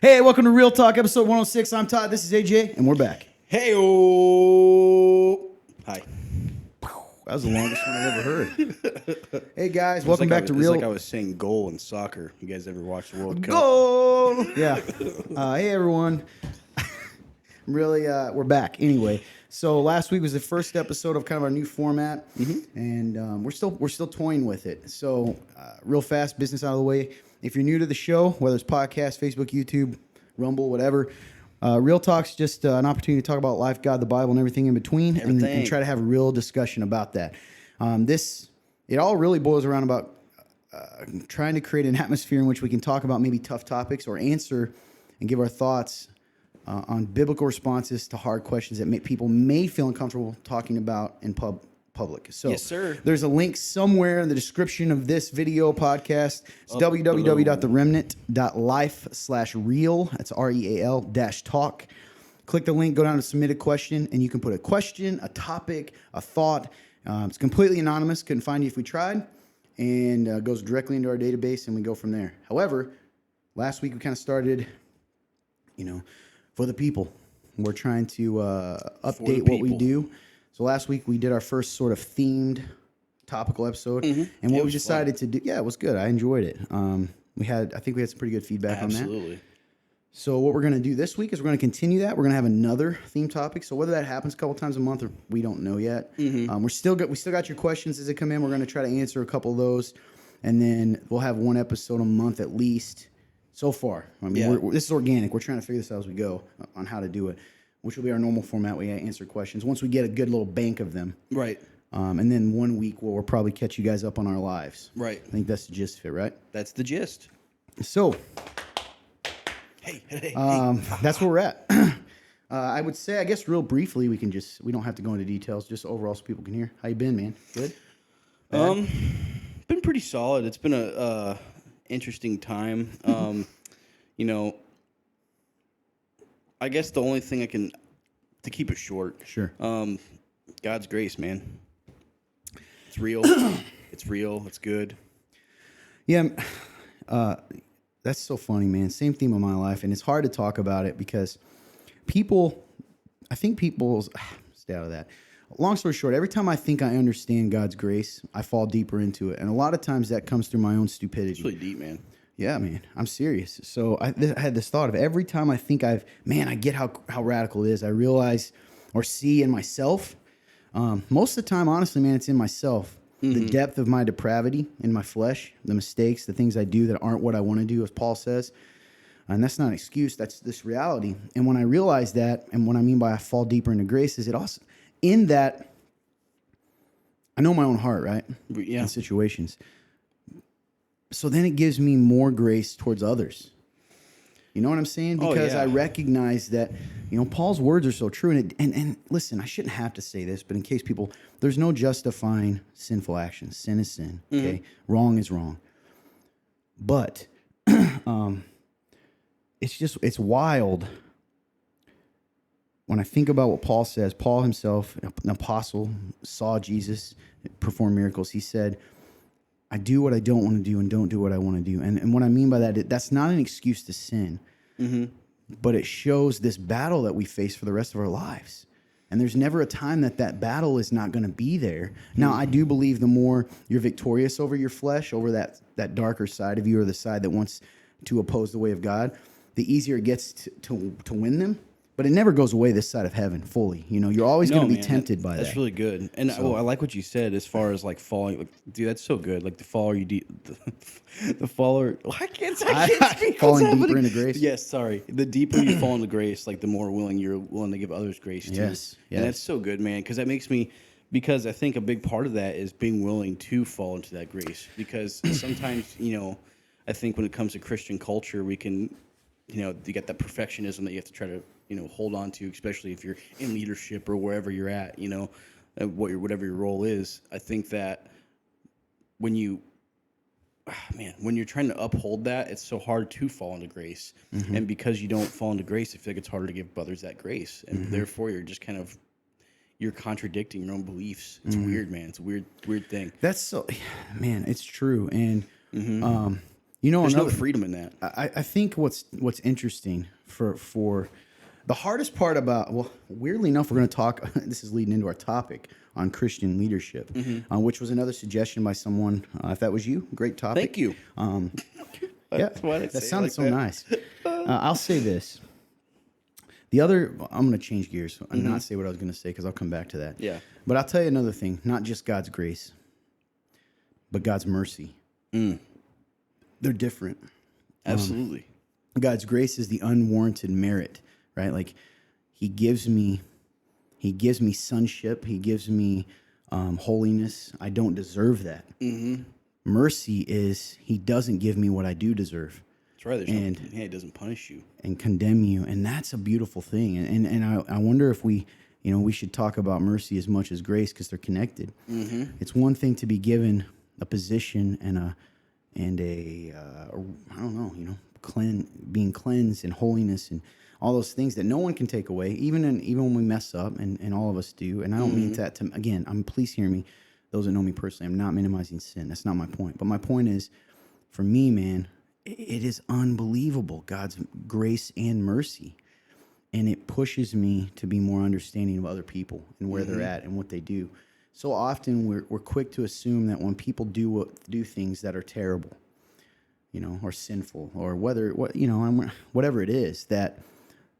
Hey, welcome to Real Talk, episode 106. I'm Todd. This is AJ, and we're back. Hey-o. Hi. That was the longest one I've ever heard. Hey, guys, It's welcome like back to it's Real like I was saying goal in soccer. You guys ever watch the World Cup? Goal. Yeah. Hey, everyone. We're back. Anyway, so last week was the first episode of kind of our new format, and we're still toying with it. So, real fast, business out of the way. If you're new to the show, whether it's podcast, Facebook, YouTube, Rumble, whatever, Real Talk's just an opportunity to talk about life, God, the Bible, and everything in between, and try to have a real discussion about that. It all really boils around about trying to create an atmosphere in which we can talk about maybe tough topics or answer and give our thoughts on biblical responses to hard questions that people may feel uncomfortable talking about in public. So Yes, sir. There's a link somewhere in the description of this video podcast. It's www.theremnant.life/real. That's REAL-talk. Click the link, go down to submit a question, and you can put a question, a topic, a thought. It's completely anonymous. Couldn't find you if we tried. And goes directly into our database, and we go from there. However, last week we kind of started, for the people. We're trying to update what we do. So last week we did our first sort of themed topical episode, and what we decided to do, it was good. I enjoyed it. I think we had some pretty good feedback on that. Absolutely. So what we're going to do this week is we're going to continue that. We're going to have another theme topic. So whether that happens a couple times a month or we don't know yet. We still got your questions as they come in. We're going to try to answer a couple of those, and then we'll have one episode a month at least. So far, this is organic. We're trying to figure this out as we go on how to do it, which will be our normal format. We answer questions once we get a good little bank of them. Right. And then 1 week we'll probably catch you guys up on our lives. Right. I think that's the gist of it, right? That's the gist. So, Hey. that's where we're at. I would say, I guess, real briefly, we don't have to go into details, just overall so people can hear. How you been, man? Good? Been pretty solid. It's been a interesting time. I guess the only thing to keep it short. Sure. God's grace, man. It's real. It's real. It's good. Yeah. That's so funny, man. Same theme of my life. And it's hard to talk about it because stay out of that. Long story short, every time I think I understand God's grace, I fall deeper into it. And a lot of times that comes through my own stupidity. It's really deep, man. Yeah, man. I'm serious. So I had this thought of every time I think I get how radical it is. I realize or see in myself. Most of the time, honestly, man, it's in myself. The depth of my depravity in my flesh, the mistakes, the things I do that aren't what I want to do, as Paul says. And that's not an excuse. That's this reality. And when I realize that, and what I mean by I fall deeper into grace is it also, in that, I know my own heart, right? Yeah. In situations. So then it gives me more grace towards others. You know what I'm saying? Because I recognize that, Paul's words are so true. And listen, I shouldn't have to say this, but in case there's no justifying sinful actions. Sin is sin. Okay, wrong is wrong. But it's wild when I think about what Paul says. Paul himself, an apostle, saw Jesus perform miracles. He said, I do what I don't want to do and don't do what I want to do. And what I mean by that, that's not an excuse to sin, but it shows this battle that we face for the rest of our lives. And there's never a time that battle is not going to be there. Now, I do believe the more you're victorious over your flesh, over that darker side of you or the side that wants to oppose the way of God, the easier it gets to win them. But it never goes away this side of heaven fully. You're always going to be tempted by that. That's really good. And I like what you said as far as like falling. Like, dude, that's so good. Like the fall, the faller. I can't speak. Falling deeper into grace. Yes, sorry. The deeper you fall into grace, like the more you're willing to give others grace too. Yes. And that's so good, man. Because because I think a big part of that is being willing to fall into that grace. Because sometimes, I think when it comes to Christian culture, we can, you get that perfectionism that you have to try to, hold on to, especially if you're in leadership or wherever you're at, whatever your role is. I think that when you're trying to uphold that, it's so hard to fall into grace. And because you don't fall into grace, I feel like it's harder to give others that grace. And therefore you're just kind of, you're contradicting your own beliefs. It's weird, man. It's a weird thing. That's so, man, it's true. And You know, There's no another, freedom in that. I think what's interesting for the hardest part about, well, weirdly enough, we're going to talk. This is leading into our topic on Christian leadership, which was another suggestion by someone. If that was you, great topic. Thank you. Yeah, that sounded so nice. I'll say this. I'm going to change gears and not say what I was going to say because I'll come back to that. Yeah. But I'll tell you another thing. Not just God's grace, but God's mercy. They're different. Absolutely. God's grace is the unwarranted merit, right? Like he gives me sonship. He gives me holiness. I don't deserve that. Mercy is he doesn't give me what I do deserve. That's right. It doesn't punish you and condemn you, and that's a beautiful thing. And I wonder if we should talk about mercy as much as grace because they're connected. It's one thing to be given a position and a I don't know, being cleansed and holiness and all those things that no one can take away, even when we mess up, and all of us do. And I don't mean that to, again, please hear me, those that know me personally, I'm not minimizing sin. That's not my point. But my point is, for me, man, it is unbelievable, God's grace and mercy. And it pushes me to be more understanding of other people and where they're at and what they do. So often we're quick to assume that when people do things that are terrible, or sinful, or whatever it is, that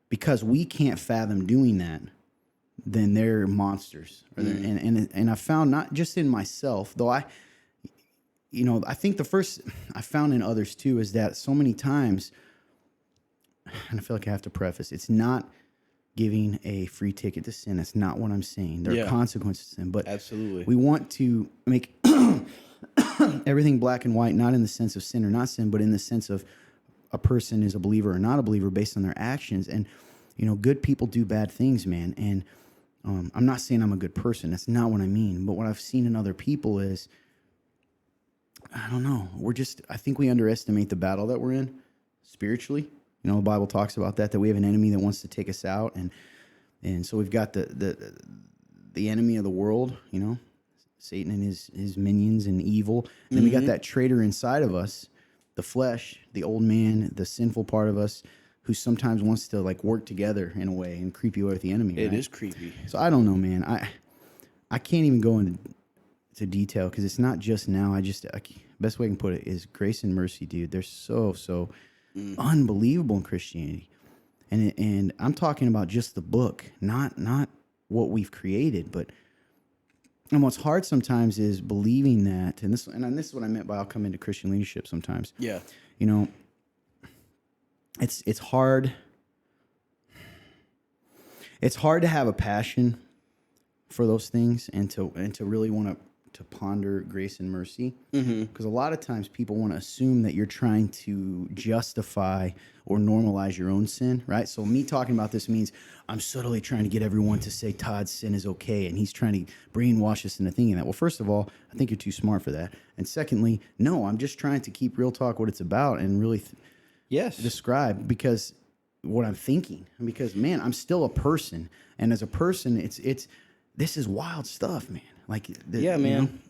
because we can't fathom doing that, then they're monsters. And I found, not just in myself, though I think the first I found in others too is that so many times, and I feel like I have to preface, it's not giving a free ticket to sin. That's not what I'm saying. There are consequences to sin, but absolutely, we want to make everything black and white, not in the sense of sin or not sin, but in the sense of a person is a believer or not a believer based on their actions. And good people do bad things, man. And I'm not saying I'm a good person. That's not what I mean. But what I've seen in other people is, I don't know. I think we underestimate the battle that we're in spiritually. The Bible talks about that we have an enemy that wants to take us out. And so we've got the enemy of the world, Satan and his minions and evil. And then we got that traitor inside of us, the flesh, the old man, the sinful part of us, who sometimes wants to work together in a way and creep you away with the enemy. Right? It is creepy. So I don't know, man. I can't even go into detail because it's not just now. Best way I can put it is grace and mercy, dude. They're so unbelievable in Christianity, and I'm talking about just the book, not what we've created. But and what's hard sometimes is believing that, and this is what I meant by I'll come into Christian leadership sometimes. Yeah, it's hard. It's hard to have a passion for those things and to really want to ponder grace and mercy, because a lot of times people want to assume that you're trying to justify or normalize your own sin, right? So me talking about this means I'm subtly trying to get everyone to say Todd's sin is okay, and he's trying to brainwash us into thinking that. Well, first of all, I think you're too smart for that, and secondly, no, I'm just trying to keep real talk what it's about and really describe because what I'm thinking, because man, I'm still a person, and as a person, it's this is wild stuff, man. Man.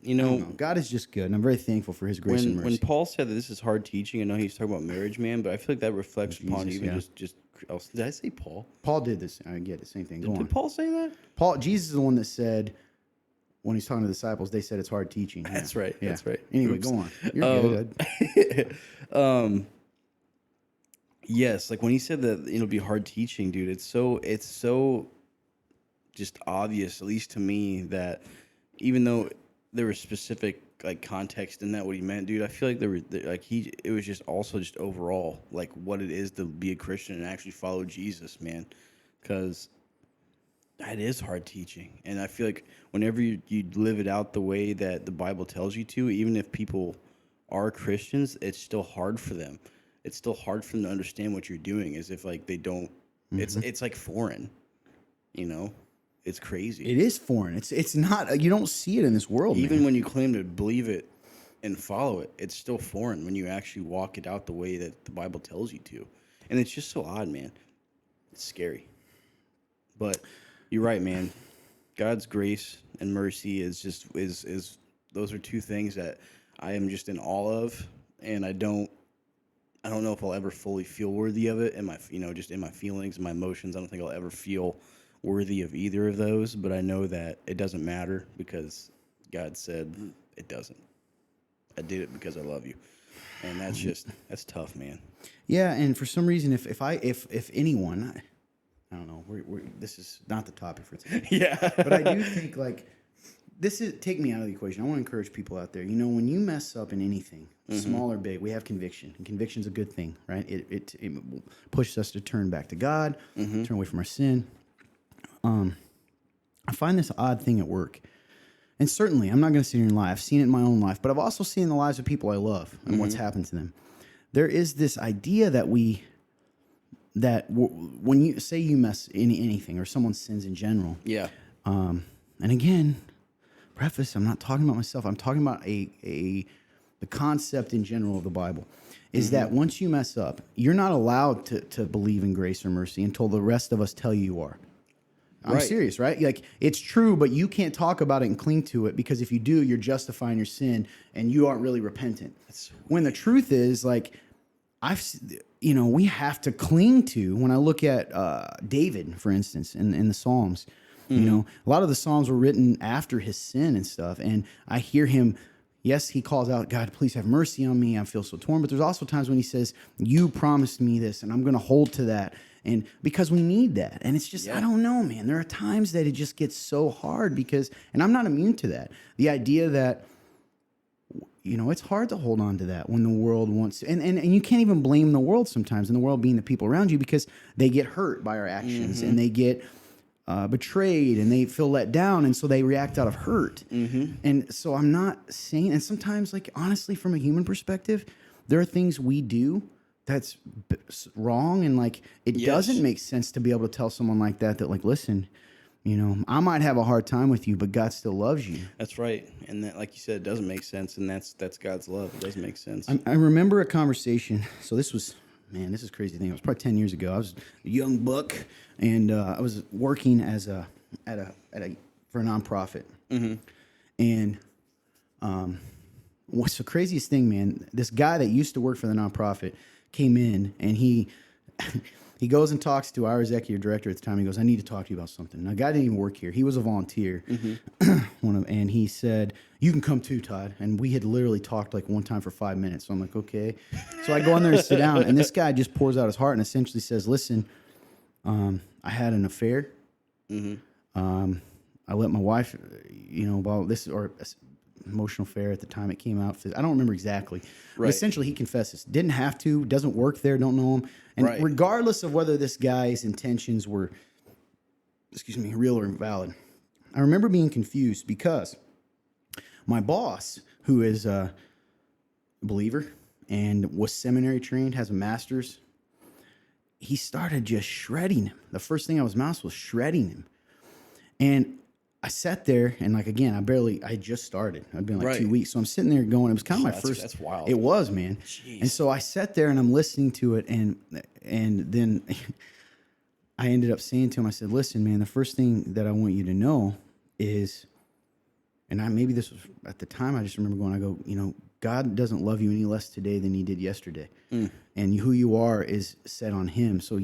God is just good, and I'm very thankful for His grace and mercy. When Paul said that this is hard teaching, I know he's talking about marriage, man, but I feel like that reflects upon even just. Did I say Paul? Paul did this. I get it. Same thing. Did Paul say that? Jesus is the one that said when he's talking to the disciples, they said it's hard teaching. That's right. Yeah. That's right. Anyway, go on. You're good. Yes, when he said that it'll be hard teaching, dude. It's so just obvious, at least to me, that even though there was specific context in that what he meant, dude, I feel like it was just also just overall what it is to be a Christian and actually follow Jesus, man, because that is hard teaching, and I feel like whenever you live it out the way that the Bible tells you to, even if people are Christians, it's still hard for them. It's still hard for them to understand what you're doing, as if they don't. It's foreign, It's crazy. It is foreign. It's not. You don't see it in this world. Even when you claim to believe it and follow it, it's still foreign when you actually walk it out the way that the Bible tells you to. And it's just so odd, man. It's scary. But you're right, man. God's grace and mercy is those are two things that I am just in awe of, and I don't I don't know if I'll ever fully feel worthy of it, and just in my feelings, my emotions. I don't think I'll ever feel worthy of either of those. But I know that it doesn't matter because God said it doesn't. I did it because I love you, and that's tough, man. Yeah, and for some reason, if anyone, I don't know, this is not the topic for today. Yeah, But I do think like take me out of the equation. I want to encourage people out there. When you mess up in anything, small or big, we have conviction, and conviction's a good thing, right? It pushes us to turn back to God, turn away from our sin. I find this odd thing at work, and certainly I'm not going to sit here and lie. I've seen it in my own life, but I've also seen the lives of people I love and what's happened to them. There is this idea that when you say you mess in anything or someone sins in general, yeah, and again, preface, I'm not talking about myself. I'm talking about the concept in general of the Bible is that once you mess up, you're not allowed to believe in grace or mercy until the rest of us tell you are. I'm serious, right? Like, it's true, but you can't talk about it and cling to it, because if you do, you're justifying your sin and you aren't really repentant. When the truth is, like, we have to cling to, when I look at David, for instance, in the Psalms, a lot of the Psalms were written after his sin and stuff. And I hear him, yes, he calls out, God, please have mercy on me. I feel so torn. But there's also times when he says, you promised me this and I'm going to hold to that. And because we need that. And it's just, I don't know, man. There are times that it just gets so hard and I'm not immune to that. The idea that, it's hard to hold on to that when the world wants to, and you can't even blame the world sometimes, and the world being the people around you, because they get hurt by our actions and they get betrayed and they feel let down. And so they react out of hurt. And so I'm not saying, and sometimes, like, honestly, from a human perspective, there are things we do that's wrong, and like it doesn't make sense to be able to tell someone like that like, listen, I might have a hard time with you, but God still loves you. That's right. And that, like you said, it doesn't make sense, and that's God's love. It doesn't make sense. I remember a conversation. So this is a crazy thing. It was probably 10 years ago. I was a young buck, and I was working for a nonprofit. And what's the craziest thing, man? This guy that used to work for the nonprofit came in, and he goes and talks to our executive director at the time. He goes, I need to talk to you about something. Now, the guy didn't even work here. He was a volunteer. And he said, you can come too, Todd. And we had literally talked like one time for 5 minutes. So I'm like, okay. So I go in there to sit down, and this guy just pours out his heart and essentially says, listen, I had an affair. I let my wife, while this, or emotional affair at the time it came out. I don't remember exactly. But essentially, he confesses. Didn't have to. Doesn't work there. Don't know him. And regardless of whether this guy's intentions were, real or invalid, I remember being confused because my boss, who is a believer and was seminary trained, has a master's, he started just shredding him. The first thing out of his mouth was shredding him. And I sat there, and like, again, I just started. I'd been like 2 weeks. So I'm sitting there going, it was kind of my first. That's wild. It was, man. Jeez. And so I sat there and I'm listening to it. And then I ended up saying to him, I said, listen, man, the first thing that I want you to know is, maybe this was at the time, I just remember going, God doesn't love you any less today than he did yesterday. And who you are is set on him. So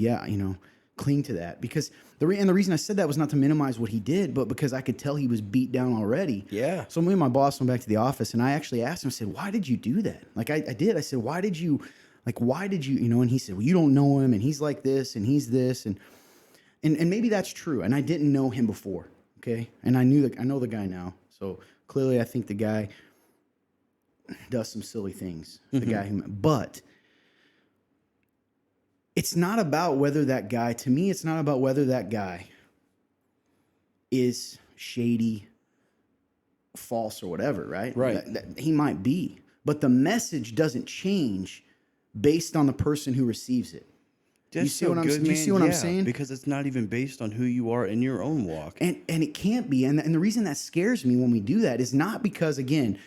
cling to that, because the reason I said that was not to minimize what he did, but because I could tell he was beat down already. Yeah. So me and my boss went back to the office, and I actually asked him, I said, why did you do that? Like I did. I said, why did you, and he said, well, you don't know him, and he's like this, and he's this. And maybe that's true. And I didn't know him before. Okay. And I know the guy now. So clearly I think the guy does some silly things. But it's not about whether that guy, to me, it's not about whether that guy is shady, false, or whatever, right? That he might be. But the message doesn't change based on the person who receives it. Do you see what I'm saying? Because it's not even based on who you are in your own walk. And it can't be. And the reason that scares me when we do that is not because, again,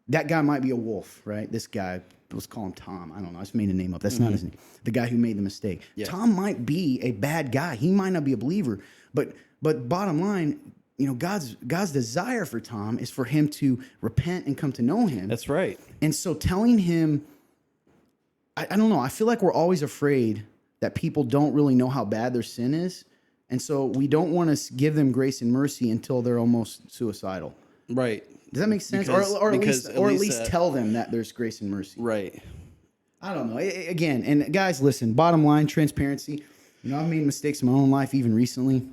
that guy might be a wolf, right? This guy, let's call him Tom. I don't know. I just made a name up. That's not his name. The guy who made the mistake. Yeah. Tom might be a bad guy. He might not be a believer. But bottom line, God's desire for Tom is for him to repent and come to know him. That's right. And so telling him I don't know. I feel like we're always afraid that people don't really know how bad their sin is. And so we don't want to give them grace and mercy until they're almost suicidal. Right. Does that make sense? Because- or at because least tell them that there's grace and mercy. Right. I don't know. Again, and guys, listen, bottom line, transparency. I've made mistakes in my own life even recently.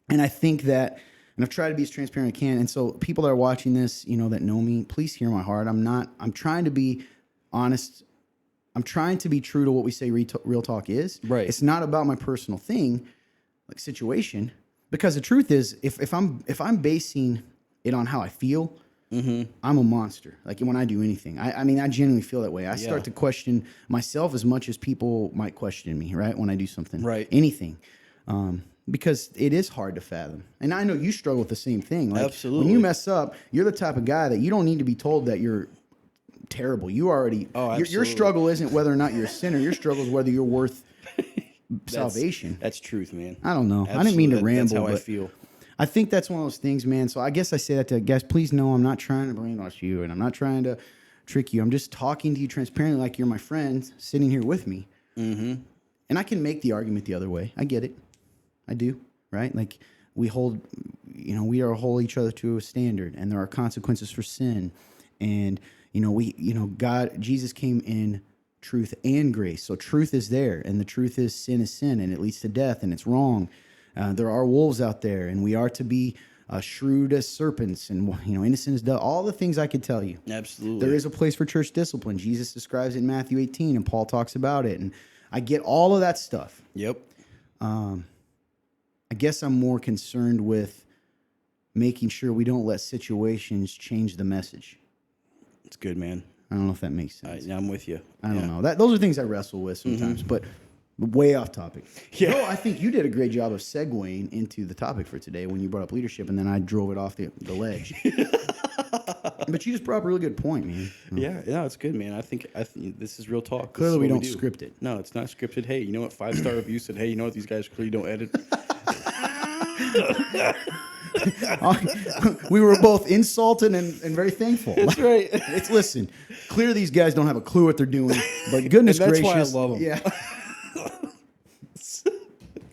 And I think that, and I've tried to be as transparent as I can. And so people that are watching this, that know me, please hear my heart. I'm trying to be honest. I'm trying to be true to what we say real talk is. Right. It's not about my personal thing, like situation, because the truth is, if I'm basing it on how I feel, I'm a monster. Like when I do anything, I mean, I genuinely feel that way. I start to question myself as much as people might question me, right? When I do something, right? Anything, because it is hard to fathom. And I know you struggle with the same thing. Like, absolutely. When you mess up, you're the type of guy that you don't need to be told that you're terrible. You already. Your struggle isn't whether or not you're a sinner. Your struggle is whether you're worth salvation. That's truth, man. I don't know. Absolutely. I didn't mean to ramble. That's how but I feel. I think that's one of those things, man. So I guess I say that to guys. Please know I'm not trying to brainwash you, and I'm not trying to trick you. I'm just talking to you transparently, like you're my friend sitting here with me. And I can make the argument the other way. I get it. I do. Right? Like we hold each other to a standard, and there are consequences for sin, and Jesus came in truth and grace. So truth is there, and the truth is sin, and it leads to death, and it's wrong. There are wolves out there, and we are to be shrewd as serpents, and innocent as doves. All the things I could tell you. Absolutely, there is a place for church discipline. Jesus describes it in Matthew 18, and Paul talks about it, and I get all of that stuff. Yep. I guess I'm more concerned with making sure we don't let situations change the message. It's good, man. I don't know if that makes sense. I'm with you. I don't know. Those are things I wrestle with sometimes, but way off topic. Yeah. No, I think you did a great job of segueing into the topic for today when you brought up leadership, and then I drove it off the ledge. But you just brought up a really good point, man. Yeah, it's good, man. I think this is real talk. Clearly, we don't script it. No, it's not scripted. Hey, you know what? 5-star review said, hey, you know what? These guys clearly don't edit. We were both insulted and very thankful. That's right. Listen, clear these guys don't have a clue what they're doing, but goodness that's gracious. why I love them. Yeah.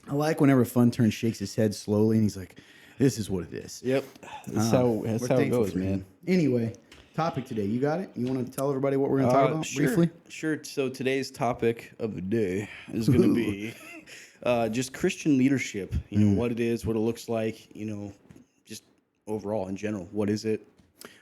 I like whenever Fun Turn shakes his head slowly and he's like, this is what it is. Yep. That's how it goes, man. Anyway, topic today. You got it? You want to tell everybody what we're going to talk about briefly? Sure. So today's topic of the day is going to be just Christian leadership. What it is, what it looks like, just overall in general. What is it?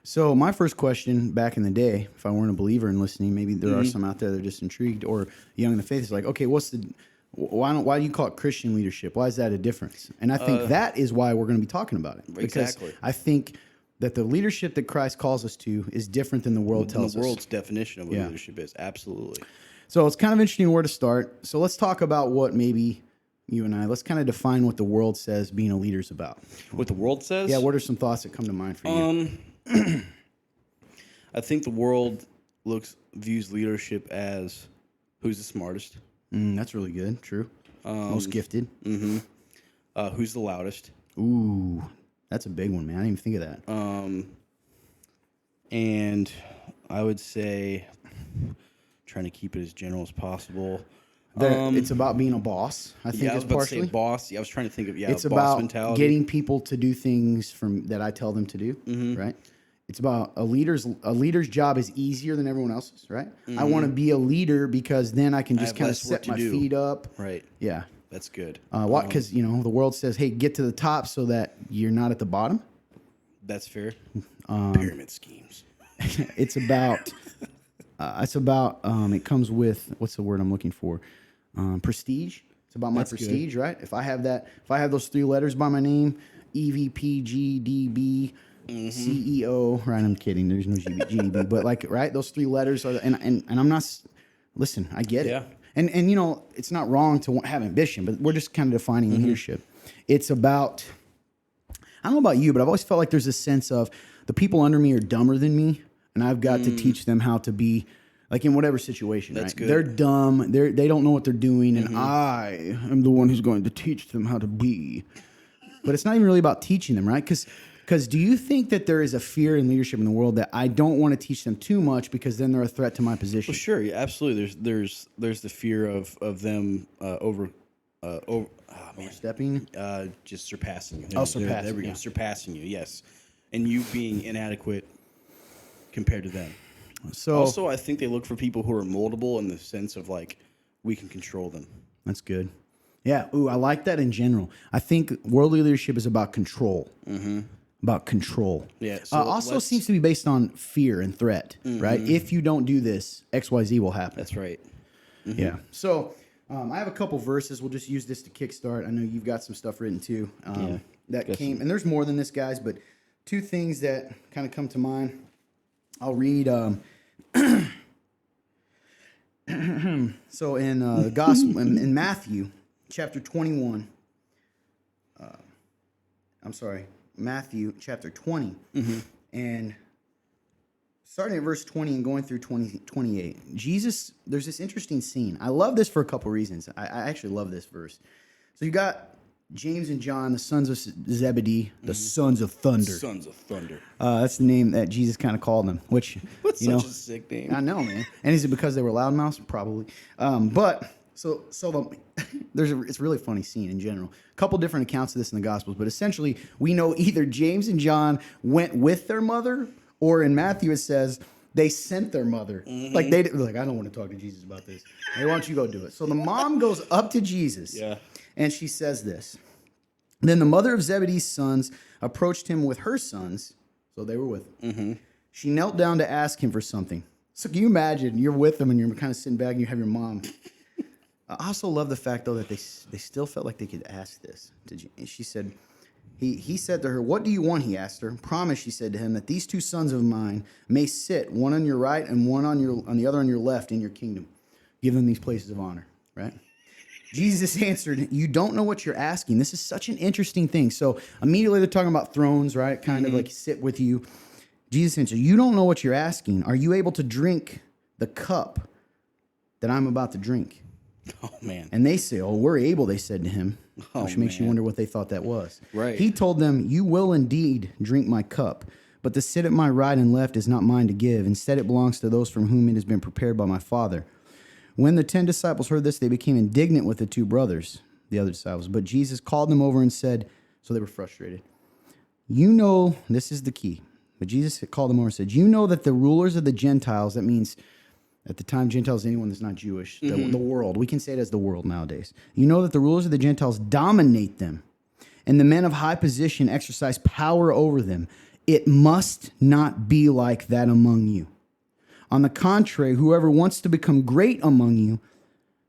So my first question back in the day, if I weren't a believer and listening, maybe there are some out there that are just intrigued or young in the faith, is like, okay, why do you call it Christian leadership? Why is that a difference? And I think that is why we're going to be talking about it. Because exactly. I think that the leadership that Christ calls us to is different than the world tells us. The world's definition of what leadership is. Absolutely. So it's kind of interesting where to start. So let's talk about what maybe you and let's kind of define what the world says being a leader is about. What the world says? Yeah, what are some thoughts that come to mind for you? I think the world views leadership as who's the smartest. That's really good. True. Most gifted. Who's the loudest? Ooh, that's a big one, man. I didn't even think of that. And I would say, trying to keep it as general as possible. It's about being a boss. I think I was it's about partially to say boss. Yeah, I was trying to think of it's boss about mentality. Getting people to do things that I tell them to do. Right. It's about a leader's job is easier than everyone else's. Right. I want to be a leader because then I can just kind of set my feet up. Right. Yeah. That's good. Because the world says, "Hey, get to the top so that you're not at the bottom." That's fair. Pyramid schemes. It's about. It comes with what's the word I'm looking for? Prestige. It's about my prestige, right? If I have those 3 letters by my name, EVP, CEO. Right? I'm kidding. There's no GDB, but right? Those 3 letters are, and I'm not. Listen, I get it. And it's not wrong to have ambition, but we're just kind of defining leadership. It's about. I don't know about you, but I've always felt like there's a sense of the people under me are dumber than me, and I've got to teach them how to be, like in whatever situation. That's right? good. They're dumb. They don't know what they're doing, and I am the one who's going to teach them how to be. But it's not even really about teaching them, right? Because Because do you think that there is a fear in leadership in the world that I don't want to teach them too much because then they're a threat to my position? Well, sure, yeah, absolutely. There's the fear of them Stepping? just surpassing you. Surpassing, There we go. yeah. Surpassing you, yes. And you being inadequate compared to them. So Also, I think they look for people who are moldable in the sense of like we can control them. that's good. Yeah. Ooh, I like that in general. I think worldly leadership is about control. Mm-hmm. About control. Yeah. So also seems to be based on fear and threat, right? If you don't do this, X, Y, Z will happen. That's right. Yeah. So I have a couple verses. We'll just use this to kickstart. I know you've got some stuff written too. That came, and there's more than this, guys, but two things that kind of come to mind. I'll read. So in the gospel, in Matthew chapter 21, Matthew chapter 20, and starting at verse 20 and going through 28, Jesus, there's this interesting scene. I love this for a couple reasons. I actually love this verse. So you got James and John, the sons of Zebedee, the sons of thunder. Sons of Thunder. That's the name that Jesus kind of called them, which, What's you know, such a sick name? I know, man. And is it because they were loudmouths? Probably. But it's a really funny scene in general. A couple different accounts of this in the Gospels, but essentially we know either James and John went with their mother, or in Matthew it says they sent their mother. Like I don't want to talk to Jesus about this. Hey, why don't you go do it? So the mom goes up to Jesus, and she says this. Then the mother of Zebedee's sons approached him with her sons, so they were with him. She knelt down to ask him for something. So can you imagine you're with them and you're kind of sitting back and you have your mom. I also love the fact, though, that they still felt like they could ask this. And she said, he said to her, "What do you want?" He asked her. "Promise," she said to him, "that these two sons of mine may sit, one on your right and one on the other on your left in your kingdom. Give them these places of honor." Right? Jesus answered, "You don't know what you're asking." This is such an interesting thing. So immediately they're talking about thrones, right? Kind of like sit with you. Jesus answered, "You don't know what you're asking. Are you able to drink the cup that I'm about to drink?" Oh, man. And they say, "Oh, we're able," they said to him. Oh, which makes you wonder what they thought that was. Right. He told them, "You will indeed drink my cup, but to sit at my right and left is not mine to give. Instead, it belongs to those from whom it has been prepared by my Father." When the 10 disciples heard this, they became indignant with the two brothers, the other disciples. But Jesus called them over and said, so they were frustrated. "You know," this is the key, but Jesus called them over and said, "You know that the rulers of the Gentiles," that means at the time, Gentiles, anyone that's not Jewish, the world. We can say it as the world nowadays. "You know that the rulers of the Gentiles dominate them, and the men of high position exercise power over them. It must not be like that among you. On the contrary, whoever wants to become great among you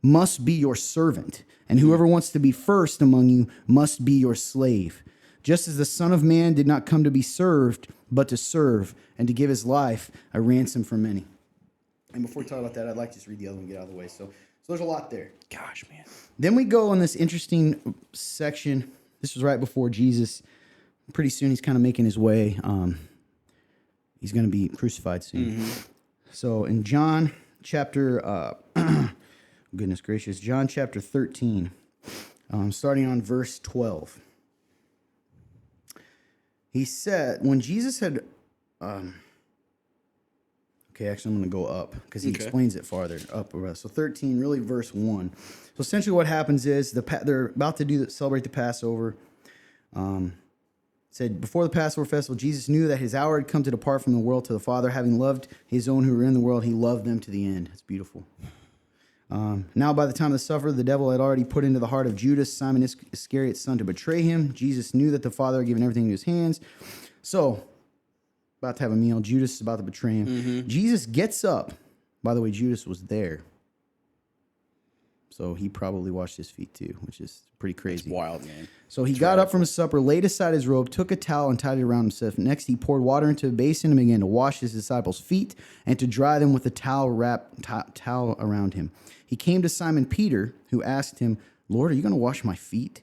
must be your servant, and whoever wants to be first among you must be your slave. Just as the Son of Man did not come to be served, but to serve, and to give his life a ransom for many." And before we talk about that, I'd like to just read the other one and get out of the way. So there's a lot there. Gosh, man. Then we go on this interesting section. This was right before Jesus. Pretty soon he's kind of making his way. He's going to be crucified soon. So in John chapter, goodness gracious, John chapter 13, starting on verse 12. He said, when Jesus had... Okay, actually, I'm going to go up because he explains it farther up. So 13, really verse 1. So essentially what happens is they're about to celebrate the Passover. Said, before the Passover festival, Jesus knew that his hour had come to depart from the world to the Father. Having loved his own who were in the world, he loved them to the end. It's beautiful. Now, by the time of the supper, the devil had already put into the heart of Judas, Simon Iscariot's son, to betray him. Jesus knew that the Father had given everything into his hands. So... about to have a meal. Judas is about to betray him. Jesus gets up. By the way, Judas was there. So he probably washed his feet too, which is pretty crazy. It's wild, man. So he got up from his supper, laid aside his robe, took a towel and tied it around himself. Next, he poured water into a basin and began to wash his disciples' feet and to dry them with a towel around him. He came to Simon Peter, who asked him, "Lord, are you going to wash my feet?"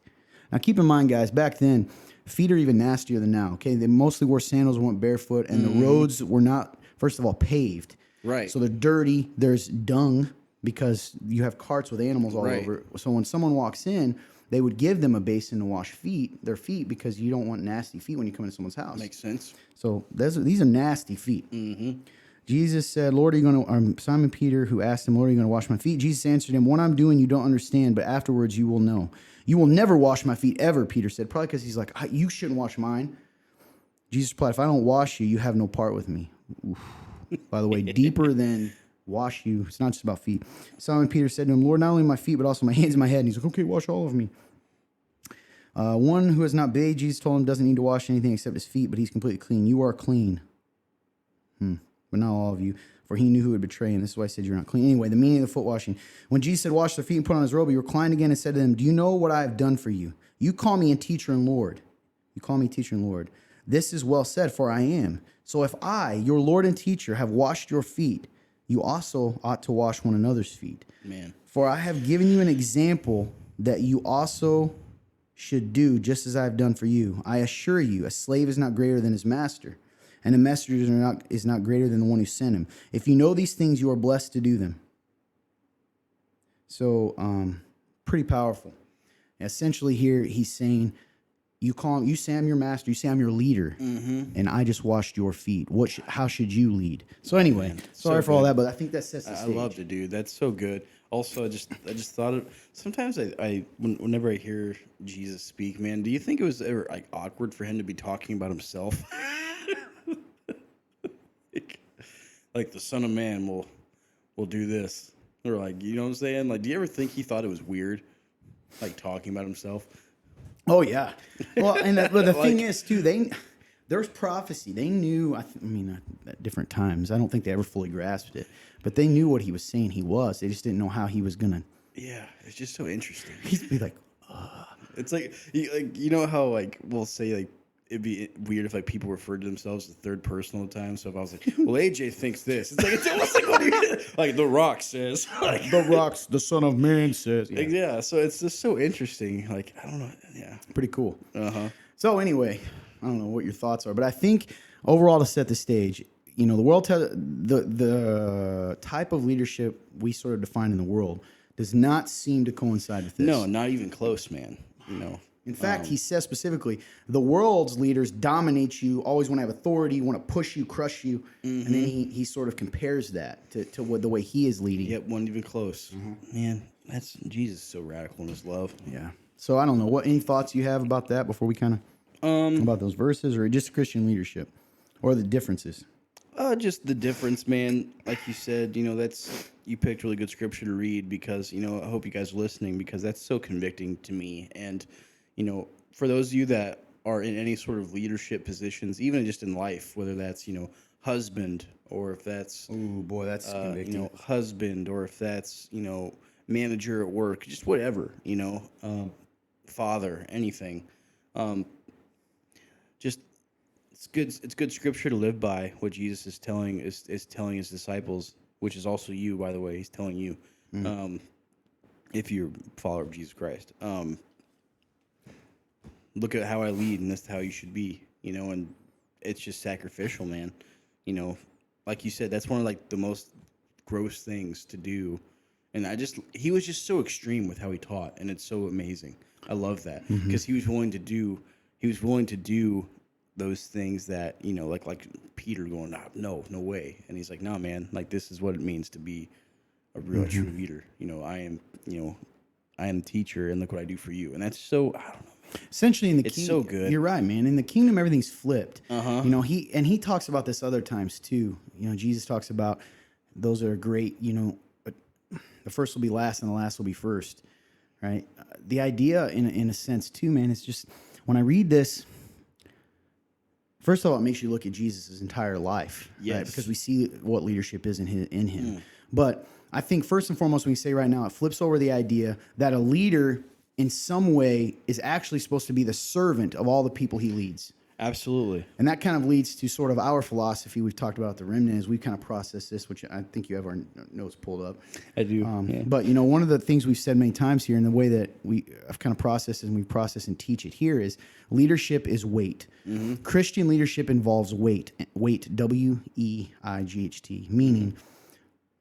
Now keep in mind, guys, back then, feet are even nastier than now, okay? They mostly wore sandals and went barefoot, and the roads were not, first of all, paved. Right. So they're dirty. There's dung because you have carts with animals all over. So when someone walks in, they would give them a basin to wash their feet, because you don't want nasty feet when you come into someone's house. Makes sense. So these are nasty feet. Mm-hmm. Jesus said, Lord, are you going to, Simon Peter, who asked him, Lord, are you going to wash my feet? Jesus answered him, what I'm doing you don't understand, but afterwards you will know. You will never wash my feet ever, Peter said. Probably because he's like, you shouldn't wash mine. Jesus replied, if I don't wash you, you have no part with me. Oof. By the way, deeper than wash you. It's not just about feet. Simon Peter said to him, Lord, not only my feet, but also my hands and my head. And he's like, okay, wash all of me. One who has not bathed, Jesus told him, doesn't need to wash anything except his feet, but he's completely clean. You are clean. But not all of you, for he knew who would betray him. This is why I said you're not clean. Anyway, the meaning of the foot washing. When Jesus said, wash their feet and put on his robe, he reclined again and said to them, do you know what I have done for you? You call me a teacher and Lord. You call me teacher and Lord. This is well said, for I am. So if I, your Lord and teacher, have washed your feet, you also ought to wash one another's feet. Man. For I have given you an example that you also should do just as I have done for you. I assure you, a slave is not greater than his master, and a messenger is not greater than the one who sent him. If you know these things, you are blessed to do them. So, pretty powerful. Essentially here, he's saying, you say I'm your master, you say I'm your leader, and I just washed your feet. How should you lead? So anyway, sorry for all that, but I think that sets the stage. I loved it, dude. That's so good. Also, I just thought of, sometimes whenever I hear Jesus speak, man, do you think it was ever like awkward for him to be talking about himself? like the Son of Man will do this, or like, you know what I'm saying? Like, do you ever think he thought it was weird, like talking about himself? Oh yeah. Well, and but the thing is too, there's prophecy. They knew. At different times. I don't think they ever fully grasped it, but they knew what he was saying. He was. They just didn't know how he was gonna. Yeah, it's just so interesting. He'd be like, It's like you know how like we'll say like it'd be weird if like people referred to themselves as third person all the time. So if I was like, well, AJ thinks this, it's almost like what like The Rock says. Like, the Rock's the Son of Man says. Yeah. So it's just so interesting. Like, I don't know. Yeah. Pretty cool. So anyway, I don't know what your thoughts are, but I think overall, to set the stage, the world, the type of leadership we sort of define in the world does not seem to coincide with this. No, not even close, man. In fact, he says specifically, the world's leaders dominate you, always want to have authority, want to push you, crush you. And then he sort of compares that to the way he is leading. Yep, wasn't even close. Man, that's Jesus so radical in his love. Yeah. So I don't know. Any thoughts you have about that before we kind of about those verses, or just Christian leadership, or the differences? Just the difference, man. Like you said, you picked really good scripture to read because, I hope you guys are listening because that's so convicting to me. And, for those of you that are in any sort of leadership positions, even just in life, whether that's, husband, or if that's, oh boy, that's convicting. husband, or if that's, manager at work, just whatever, father, anything. Just it's good scripture to live by what Jesus is telling his disciples, which is also you, by the way. He's telling you, if you're a follower of Jesus Christ, look at how I lead, and that's how you should be, and it's just sacrificial, man. Like you said, that's one of like the most gross things to do. And he was just so extreme with how he taught, and it's so amazing. I love that because he was willing to do those things that, like Peter going, no way. And he's like, nah, man, like this is what it means to be a real true leader. I am teacher, and look what I do for you. And that's so, I don't know. Essentially, in the it's kingdom, so good. You're right, man. In the kingdom, everything's flipped. He talks about this other times too. Jesus talks about those that are great. The first will be last, and the last will be first. Right? The idea, in a sense, too, man, is just when I read this. First of all, it makes you look at Jesus' entire life, right? Because we see what leadership is in him. But I think first and foremost, when we say right now, it flips over the idea that a leader in some way is actually supposed to be the servant of all the people he leads. Absolutely. And that kind of leads to sort of our philosophy we've talked about at the Remnant, as we've kind of processed this, which I think you have our notes pulled up. I do. But, one of the things we've said many times here, and the way that we have kind of processed and we process and teach it here, is leadership is weight. Christian leadership involves weight. Weight, W-E-I-G-H-T, meaning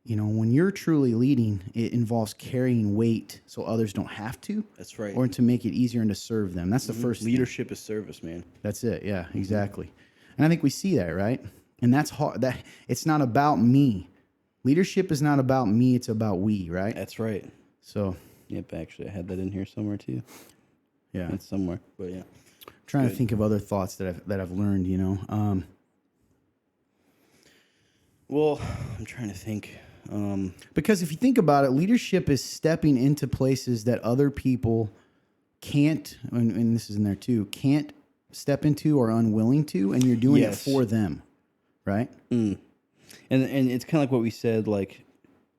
when you're truly leading, it involves carrying weight so others don't have to. That's right. Or to make it easier and to serve them. That's the first thing. Leadership is service, man. That's it. Yeah, exactly. And I think we see that, right? And that's hard. That it's not about me. Leadership is not about me. It's about we, right? That's right. So, yep. Actually, I had that in here somewhere too. yeah, It's somewhere, but yeah. Trying to think of other thoughts that I've learned. Well, I'm trying to think. Because if you think about it, leadership is stepping into places that other people can't, and this is in there too, can't step into or unwilling to, and you're doing it for them, right? And it's kind of like what we said, like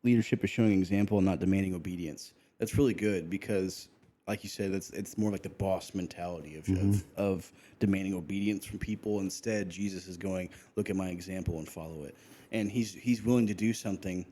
leadership is showing example and not demanding obedience. That's really good because, like you said, it's more like the boss mentality of demanding obedience from people. Instead, Jesus is going, look at my example and follow it. And he's willing to do something.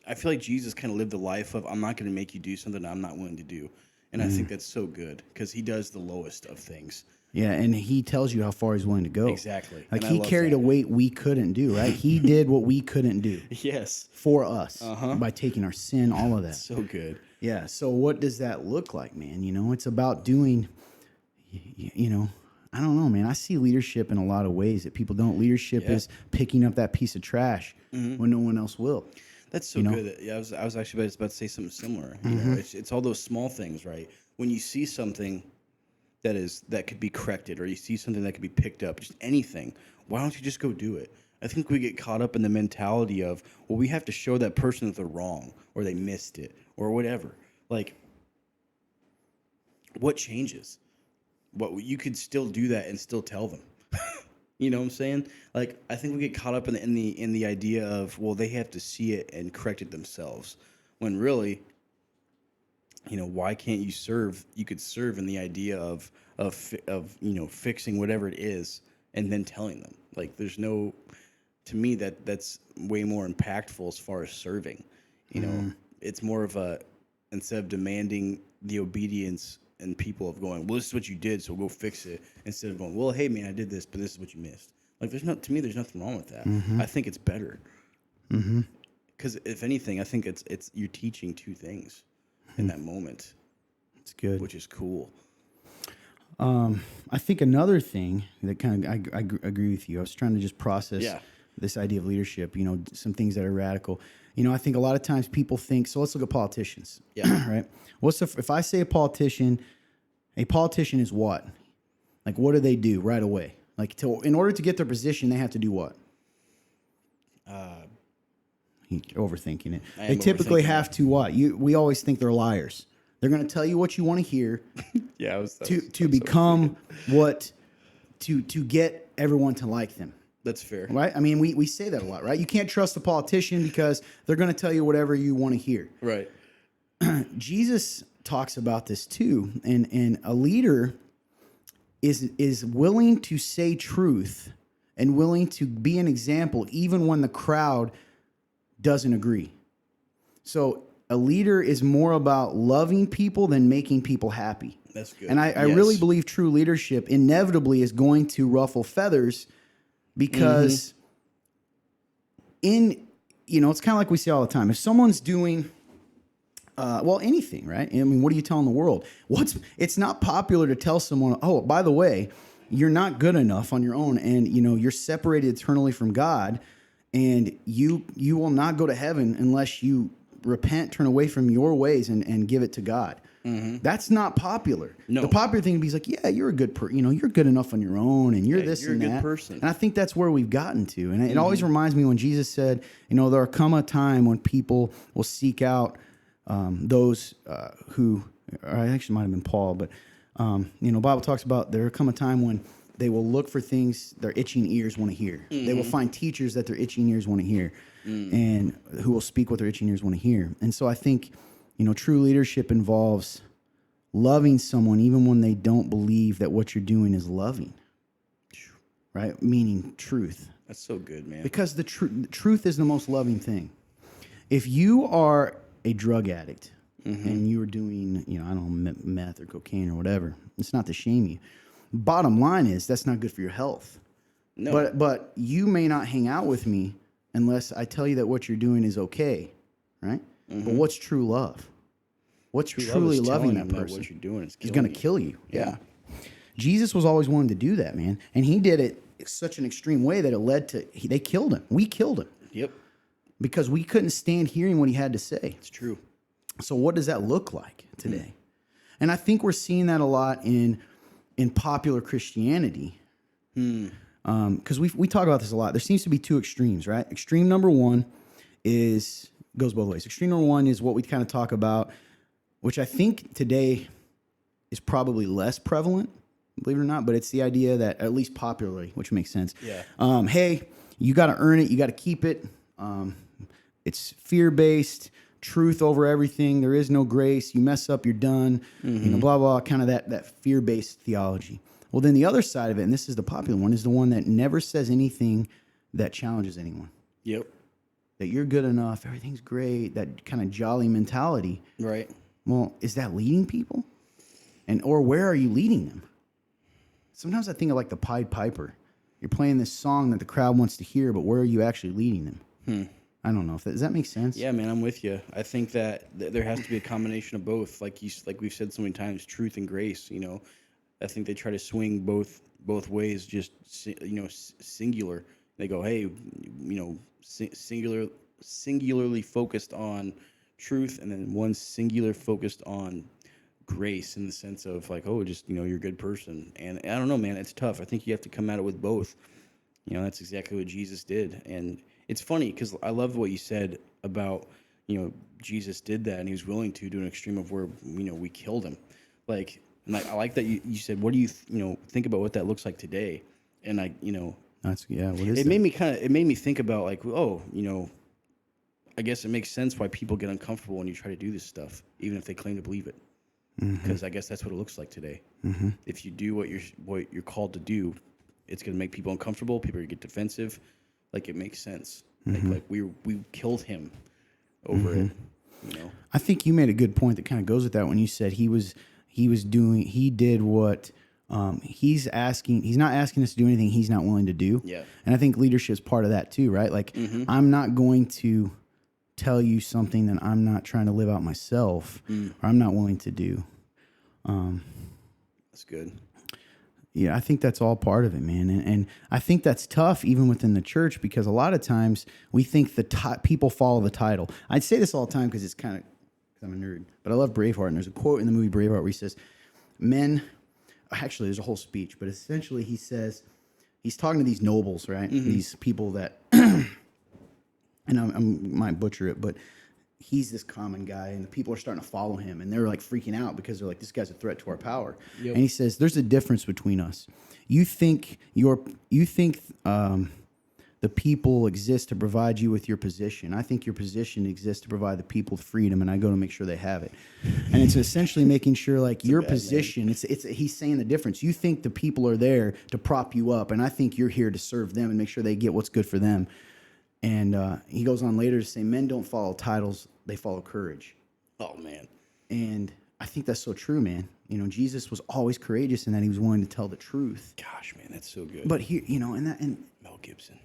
I feel like Jesus kind of lived the life of, I'm not going to make you do something I'm not willing to do. And I think that's so good because he does the lowest of things. Yeah, and he tells you how far he's willing to go. Exactly. Like And he carried a weight we couldn't do, right? He did what we couldn't do. Yes. For us by taking our sin, all of that. So good. Yeah. So what does that look like, man? It's about doing, I don't know, man. I see leadership in a lot of ways that people don't. Leadership is picking up that piece of trash when no one else will. That's so good. Yeah, I was actually about to say something similar. It's all those small things, right? When you see something that could be corrected, or you see something that could be picked up, just anything, why don't you just go do it? I think we get caught up in the mentality of, well, we have to show that person that they're wrong or they missed it or whatever. Like, what changes? What you could still do that and still tell them. You know what I'm saying? Like, I think we get caught up in the idea of, well, they have to see it and correct it themselves, when really, why can't you serve? You could serve in the idea of fixing whatever it is and then telling them. Like, there's no, to me, that's way more impactful as far as serving. It's more of a, instead of demanding the obedience and people of going, well, this is what you did, so go fix it. Instead of going, well, hey man, I did this, but this is what you missed. Like, there's nothing wrong with that. I think it's better. Because if anything, I think it's you're teaching two things in that moment. It's good, which is cool. I think another thing that kind of I agree with you. I was trying to just process this idea of leadership. Some things that are radical. I think a lot of times people think. So let's look at politicians. Yeah. Right. If I say a politician is what? Like, what do they do right away? Like, in order to get their position, they have to do what? Overthinking it. They typically have to what? We always think they're liars. They're going to tell you what you want to hear. To become what? To get everyone to like them. That's fair. Right? I mean, we say that a lot, right? You can't trust a politician because they're going to tell you whatever you want to hear. Right. Jesus talks about this too. And a leader is willing to say truth and willing to be an example even when the crowd doesn't agree. So a leader is more about loving people than making people happy. That's good. And I really believe true leadership inevitably is going to ruffle feathers. Because it's kind of like we say all the time. If someone's doing, anything, right? I mean, what are you telling the world? It's not popular to tell someone, oh, by the way, you're not good enough on your own, and you're separated eternally from God, and you will not go to heaven unless you repent, turn away from your ways, and give it to God. That's not popular. No. The popular thing would be like, yeah, you're a good you're good enough on your own, and you're this you're and a that. good person. And I think that's where we've gotten to. And it always reminds me when Jesus said, there'll come a time when people will seek out those who, or actually might have been Paul, but the Bible talks about there'll come a time when they will look for things their itching ears want to hear. They will find teachers that their itching ears want to hear, and who will speak what their itching ears want to hear. And so I think, true leadership involves loving someone even when they don't believe that what you're doing is loving, right? Meaning truth. That's so good, man. Because the truth is the most loving thing. If you are a drug addict and you are doing, I don't know, meth or cocaine or whatever, it's not to shame you. Bottom line is that's not good for your health. No. But you may not hang out with me unless I tell you that what you're doing is okay, right? But what's true love? What's True love truly is loving telling that them person? what you're doing is He's going to you. kill you. Yeah. Jesus was always wanting to do that, man. And he did it in such an extreme way that it led to, they killed him. We killed him Yep. because we couldn't stand hearing what he had to say. It's true. So what does that look like today? And I think we're seeing that a lot in popular Christianity. Because we talk about this a lot. There seems to be two extremes, right? Extreme number one goes both ways. Extreme number one is what we kind of talk about, which I think today is probably less prevalent, believe it or not, but it's the idea that, at least popularly, which makes sense. Yeah. Hey, you got to earn it. You got to keep it. It's fear-based, truth over everything. There is no grace. You mess up, you're done. Blah, blah, kind of that fear-based theology. Well, then the other side of it, and this is the popular one, is the one that never says anything that challenges anyone. Yep. That you're good enough, everything's great, that kind of jolly mentality. Right. Well, is that leading people? Or where are you leading them? Sometimes I think of like the Pied Piper. You're playing this song that the crowd wants to hear, but where are you actually leading them? I don't know. Does that make sense? Yeah, man, I'm with you. I think that there has to be a combination of both. Like we've said so many times, truth and grace. I think they try to swing both ways. Just singular. They go, hey, singularly focused on truth, and then one singular focused on grace, in the sense of like, oh, just you're a good person. And I don't know, man, it's tough. I think you have to come at it with both. That's exactly what Jesus did. And it's funny because I love what you said about Jesus did that, and he was willing to do an extreme of where we killed him. Like, and I like that you said, what do you think about what that looks like today? And what is it? It made me think about like, oh, I guess it makes sense why people get uncomfortable when you try to do this stuff, even if they claim to believe it. Because I guess that's what it looks like today. If you do what you're called to do, it's going to make people uncomfortable. People are going to get defensive. Like, it makes sense. Like we killed him over it. I think you made a good point that kind of goes with that when you said he did what he's not asking us to do anything he's not willing to do. Yeah. And I think leadership is part of that too, right? Like, I'm not going to tell you something that I'm not trying to live out myself, or I'm not willing to do. That's good. Yeah, I think that's all part of it, man. And I think that's tough even within the church, because a lot of times we think people follow the title. I'd say this all the time because it's kind of, I'm a nerd, but I love Braveheart. And there's a quote in the movie Braveheart where he says, actually there's a whole speech, but essentially he says, he's talking to these nobles, right? These people that, and I might butcher it, but he's this common guy, and the people are starting to follow him, and they're like freaking out because they're like, this guy's a threat to our power. Yep. And he says, there's a difference between us. You think the people exist to provide you with your position. I think your position exists to provide the people freedom, and I go to make sure they have it. And it's essentially making sure, like, your position, he's saying the difference. You think the people are there to prop you up, and I think you're here to serve them and make sure they get what's good for them. And he goes on later to say, men don't follow titles, they follow courage. Oh, man. And I think that's so true, man. Jesus was always courageous in that he was willing to tell the truth. Gosh, man, that's so good. But here, and Mel Gibson.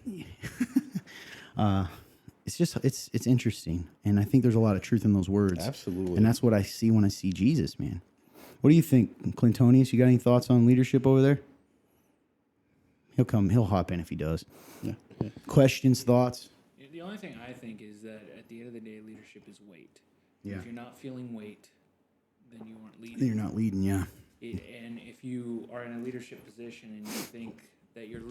It's interesting. And I think there's a lot of truth in those words. Absolutely. And that's what I see when I see Jesus, man. What do you think, Clintonius? You got any thoughts on leadership over there? He'll hop in if he does. Yeah. Questions, thoughts? The only thing I think is that at the end of the day, leadership is weight. Yeah. If you're not feeling weight, then you aren't leading. Then you're not leading, yeah. And if you are in a leadership position and you think that you're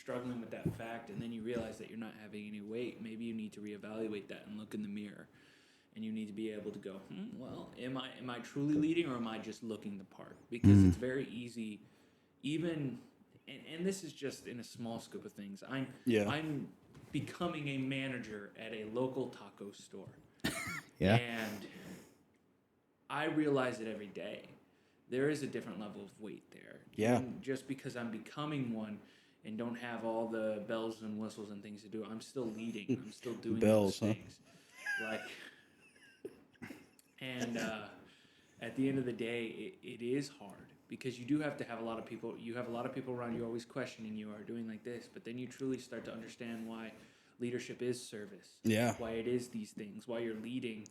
struggling with that fact, and then you realize that you're not having any weight, maybe you need to reevaluate that and look in the mirror. And you need to be able to go, well, am I truly leading, or am I just looking the part? Because it's very easy, even, and this is just in a small scope of things. I'm becoming a manager at a local taco store. Yeah. And I realize it every day. There is a different level of weight there. Yeah. And just because I'm becoming one and don't have all the bells and whistles and things to do, I'm still leading. I'm still doing those things. And at the end of the day, it is hard, because you do have to have a lot of people. You have a lot of people around you always questioning you or doing like this, but then you truly start to understand why leadership is service. Yeah. Why it is these things. Why you're leading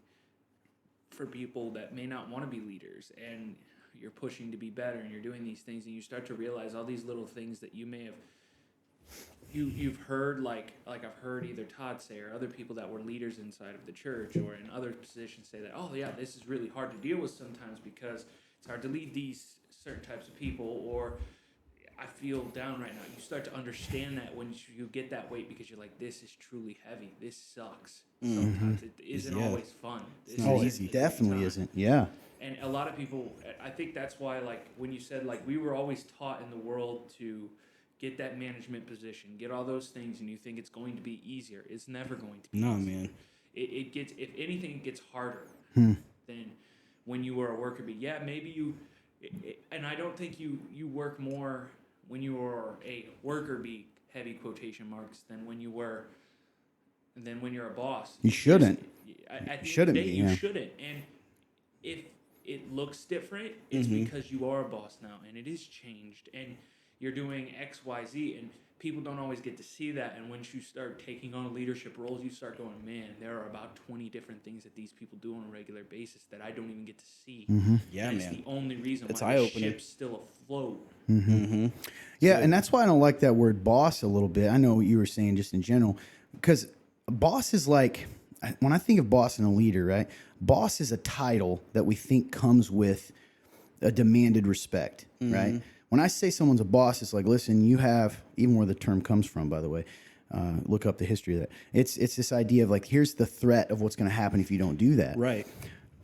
for people that may not want to be leaders, and you're pushing to be better, and you're doing these things, and you start to realize all these little things that you may have you've heard, like I've heard either Todd say or other people that were leaders inside of the church or in other positions say that, oh yeah, this is really hard to deal with sometimes because it's hard to lead these certain types of people, or I feel down right now. You start to understand that when you get that weight because you're like, this is truly heavy. This sucks. Sometimes it isn't always fun. It's not easy. Definitely isn't. Yeah. And a lot of people, I think that's why, like, when you said, like, we were always taught in the world to get that management position, get all those things, and you think it's going to be easier. It's never going to be easier. Man. It gets, if anything, it gets harder than when you were a worker bee. Yeah, maybe you, and I don't think you work more when you were a worker bee, heavy quotation marks, than when you're a boss. You shouldn't. At the Shouldn't end of the day, be, yeah. you shouldn't. And if it looks different, it's because you are a boss now, and it is changed, and you're doing X, Y, Z, and people don't always get to see that. And once you start taking on leadership roles, you start going, man, there are about 20 different things that these people do on a regular basis that I don't even get to see. Yeah, and man. it's the only reason It's why the eye-opening. ship's still afloat. Yeah, and that's why I don't like that word boss a little bit. I know what you were saying just in general, because boss is like, when I think of boss and a leader, right? Boss is a title that we think comes with a demanded respect, right? When I say someone's a boss, it's like, listen, you have, even where the term comes from, by the way, look up the history of that. It's this idea of like, here's the threat of what's going to happen if you don't do that. Right.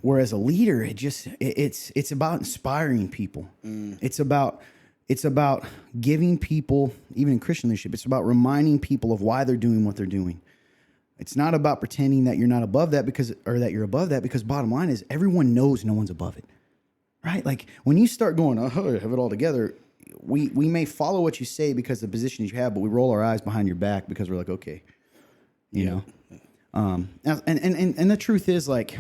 Whereas a leader, it's about inspiring people. It's about giving people, even in Christian leadership, it's about reminding people of why they're doing what they're doing. It's not about pretending that you're not above that that you're above that, because bottom line is everyone knows no one's above it. Right? Like when you start going, oh, I have it all together, we may follow what you say because of the position you have, but we roll our eyes behind your back because we're like, okay, you know. And the truth is, like,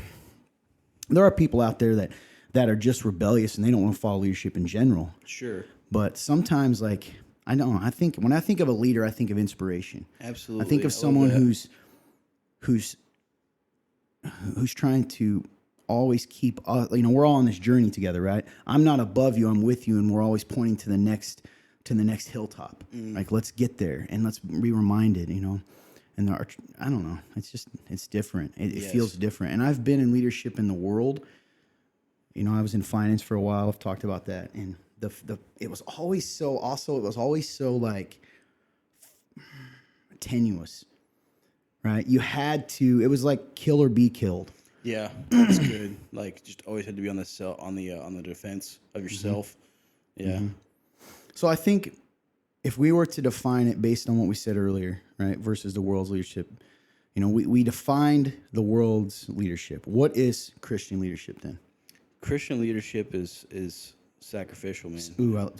there are people out there that are just rebellious and they don't want to follow leadership in general. Sure. But sometimes, like, I don't know. When I think of a leader, I think of inspiration. Absolutely. I think of someone who's trying to always keep, we're all on this journey together, right? I'm not above you, I'm with you, and we're always pointing to the next hilltop. Like, let's get there and let's be reminded, and I don't know, it's different. It feels different. And I've been in leadership in the world. I was in finance for a while. I've talked about that, and it was always so like tenuous, right? You had to, it was like kill or be killed. Yeah, that's good. Like, just always had to be on the defense of yourself. Yeah. So I think if we were to define it based on what we said earlier, right, versus the world's leadership, we defined the world's leadership. What is Christian leadership then? Christian leadership is sacrificial, man. Ooh,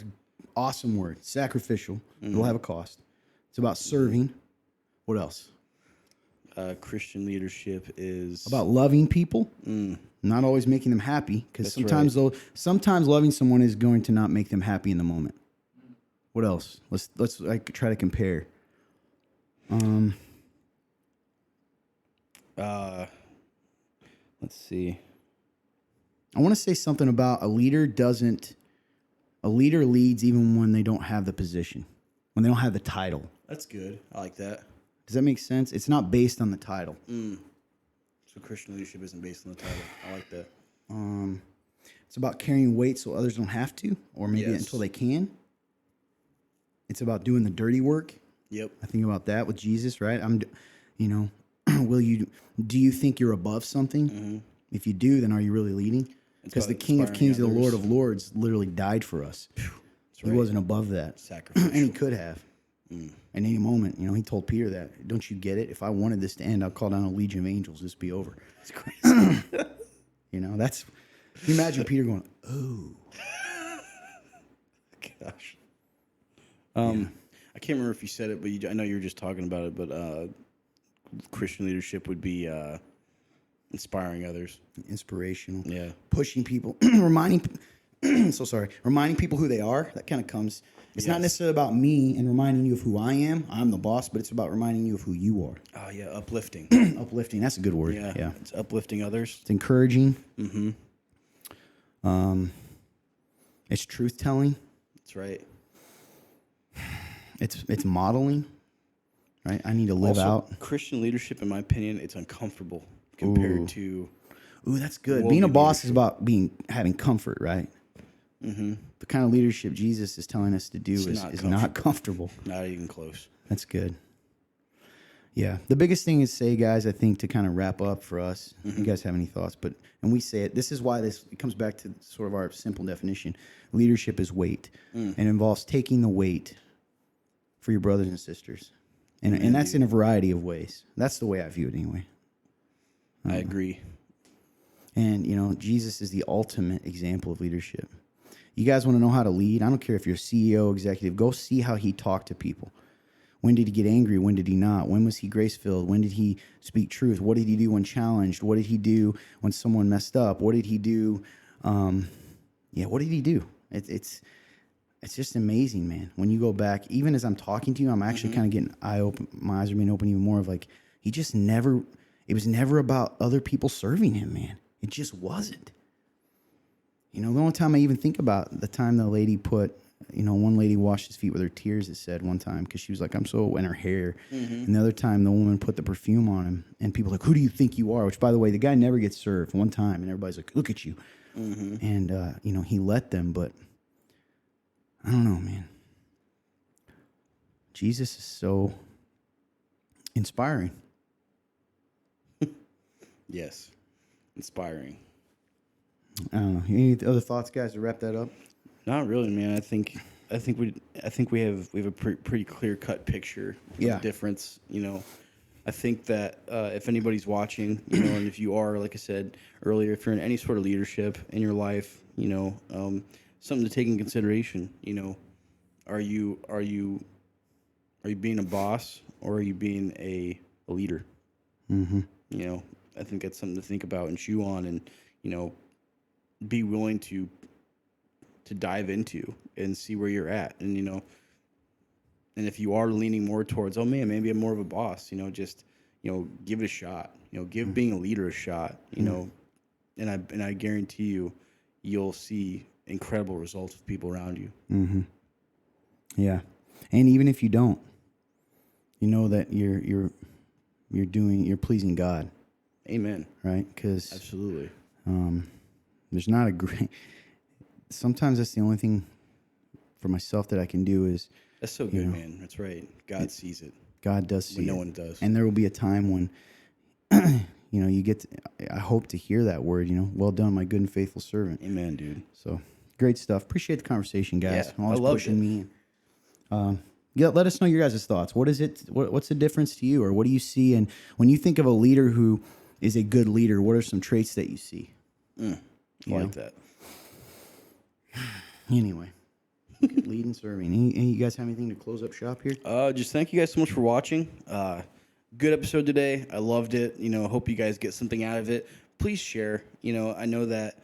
awesome word. Sacrificial. It'll have a cost. It's about serving. What else? Christian leadership is About loving people, not always making them happy, because That's sometimes loving someone is going to not make them happy in the moment. What else? Let's try to compare. Let's see. I want to say something about a leader leads even when they don't have the position, when they don't have the title. That's good. I like that. Does that make sense? It's not based on the title. So Christian leadership isn't based on the title. I like that. It's about carrying weight so others don't have to, or maybe until they can. It's about doing the dirty work. Yep. I think about that with Jesus, right? Do you think you're above something? If you do, then are you really leading? Because the King of Kings and the Lord of Lords literally died for us. He wasn't above that. Sacrificial. And he could have. At any moment, he told Peter that. Don't you get it? If I wanted this to end, I'll call down a legion of angels. This be over. It's crazy. That's. Can you imagine Peter going, oh. Gosh. I can't remember if you said it, but I know you were just talking about it, but Christian leadership would be inspiring others. Inspirational. Yeah. Pushing people, reminding so sorry, reminding people who they are, that kind of comes. It's not necessarily about me and reminding you of who I am. I'm the boss, but it's about reminding you of who you are. Oh yeah, uplifting. Uplifting. That's a good word. Yeah, Yeah. it's uplifting others. It's encouraging. It's truth telling. That's right. It's modeling. Right. I need to live Also, out. Christian leadership, in my opinion, it's uncomfortable compared to. Ooh, that's good. worldly Being a boss is leadership. about having comfort, right? The kind of leadership Jesus is telling us to do is not comfortable. Not even close. That's good. Yeah. The biggest thing is say, guys, I think to kind of wrap up for us, you guys have any thoughts, and we say it, this is why it comes back to sort of our simple definition. Leadership is weight and involves taking the weight for your brothers and sisters. And that's in a variety of ways. That's the way I view it anyway. I agree. And, Jesus is the ultimate example of leadership. You guys want to know how to lead? I don't care if you're a CEO, executive. Go see how he talked to people. When did he get angry? When did he not? When was he grace-filled? When did he speak truth? What did he do when challenged? What did he do when someone messed up? What did he do? What did he do? It's just amazing, man. When you go back, even as I'm talking to you, I'm actually kind of getting my eyes are being open even more of like, it was never about other people serving him, man. It just wasn't. The only time I even think about the time the lady one lady washed his feet with her tears, it said one time, because she was like, in her hair. And the other time the woman put the perfume on him and people like, who do you think you are? Which, by the way, the guy never gets served one time and everybody's like, look at you. And, he let them, but I don't know, man. Jesus is so inspiring. Yes. Inspiring. I don't know. Any other thoughts, guys, to wrap that up? Not really, man. I think we have a pretty clear cut picture of the difference. I think that if anybody's watching, and if you are, like I said earlier, if you're in any sort of leadership in your life, something to take in consideration. Are you being a boss or are you being a leader? I think that's something to think about and chew on, and be willing to dive into and see where you're at, and and if you are leaning more towards, oh man, maybe I'm more of a boss, just give it a shot, give being a leader a shot, and I guarantee you'll see incredible results with people around you. Yeah, and even if you don't, that you're pleasing God. Amen. Right? Because absolutely, there's not a great. Sometimes that's the only thing for myself that I can do is. That's so good, man. That's right. God sees it. God does see it. No one does. And there will be a time when, you get. I hope to hear that word. Well done, my good and faithful servant. Amen, dude. So great stuff. Appreciate the conversation, guys. Yeah, Always pushing me. Let us know your guys' thoughts. What is it? What's the difference to you, or what do you see? And when you think of a leader who is a good leader, what are some traits that you see? I like that. Anyway, lead and serving. Any you guys have anything to close up shop here? Just thank you guys so much for watching. Good episode today. I loved it. Hope you guys get something out of it. Please share. I know that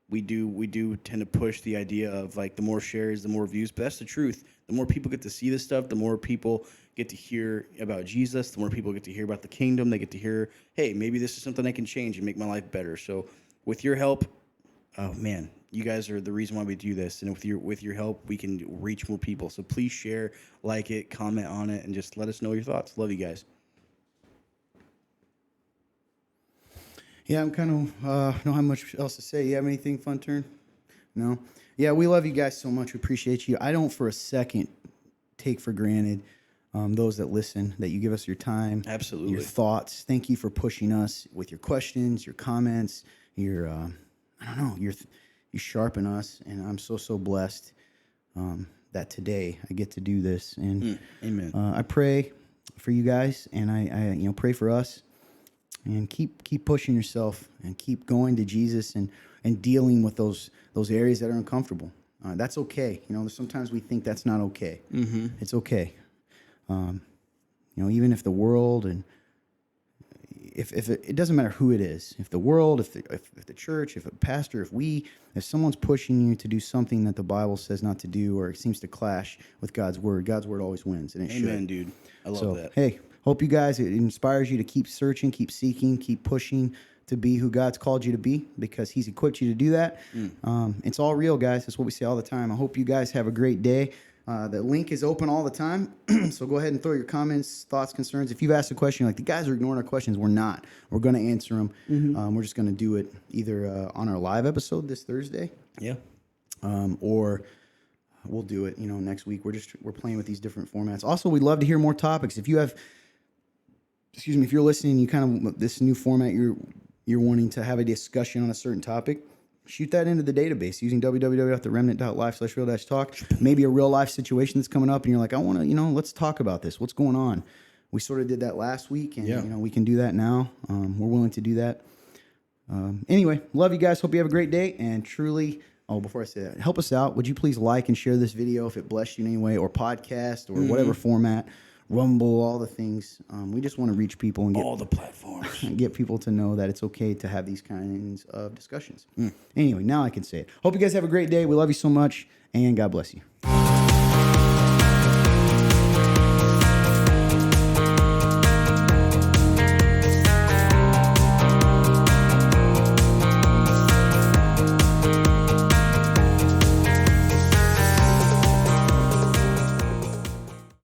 we do tend to push the idea of like the more shares, the more views, but that's the truth. The more people get to see this stuff, the more people get to hear about Jesus, the more people get to hear about the kingdom. They get to hear, hey, maybe this is something I can change and make my life better. So with your help, oh man, you guys are the reason why we do this. And with your help, we can reach more people. So please share, like it, comment on it, and just let us know your thoughts. Love you guys. Yeah, I'm kind of don't have much else to say. You have anything, Fun Turn? No? Yeah, we love you guys so much. We appreciate you. I don't for a second take for granted those that listen, that you give us your time. Absolutely. Your thoughts. Thank you for pushing us with your questions, your comments, your, I don't know, you sharpen us. And I'm so blessed that today I get to do this. And amen. I pray for you guys, and I pray for us. And keep pushing yourself and keep going to Jesus and dealing with those areas that are uncomfortable. That's okay. Sometimes we think that's not okay. It's okay. Even if the world and if it doesn't matter who it is, if the world, if the church, if a pastor, if someone's pushing you to do something that the Bible says not to do, or it seems to clash with God's word always wins, and it Amen, should. dude. I love that. Hey, hope you guys, it inspires you to keep searching, keep seeking, keep pushing to be who God's called you to be, because He's equipped you to do that. It's all real, guys. That's what we say all the time. I hope you guys have a great day. The link is open all the time, so go ahead and throw your comments, thoughts, concerns. If you've asked a question, like the guys are ignoring our questions, we're not. We're going to answer them. We're just going to do it either on our live episode this Thursday, or we'll do it, next week. We're playing with these different formats. Also, we'd love to hear more topics. If you have, if you're listening, you kind of this new format, you're wanting to have a discussion on a certain topic, shoot that into the database using www.theremnant.life/real-talk. Maybe a real life situation that's coming up, and you're like, I want to, let's talk about this. What's going on? We sort of did that last week, and we can do that now. We're willing to do that. Anyway, love you guys. Hope you have a great day. And truly, before I say that, help us out. Would you please like and share this video if it blessed you in any way, or podcast, or whatever format, Rumble, all the things. We just want to reach people and get all the platforms and get people to know that it's okay to have these kinds of discussions. Anyway, now I can say it. Hope you guys have a great day. We love you so much, and God bless you.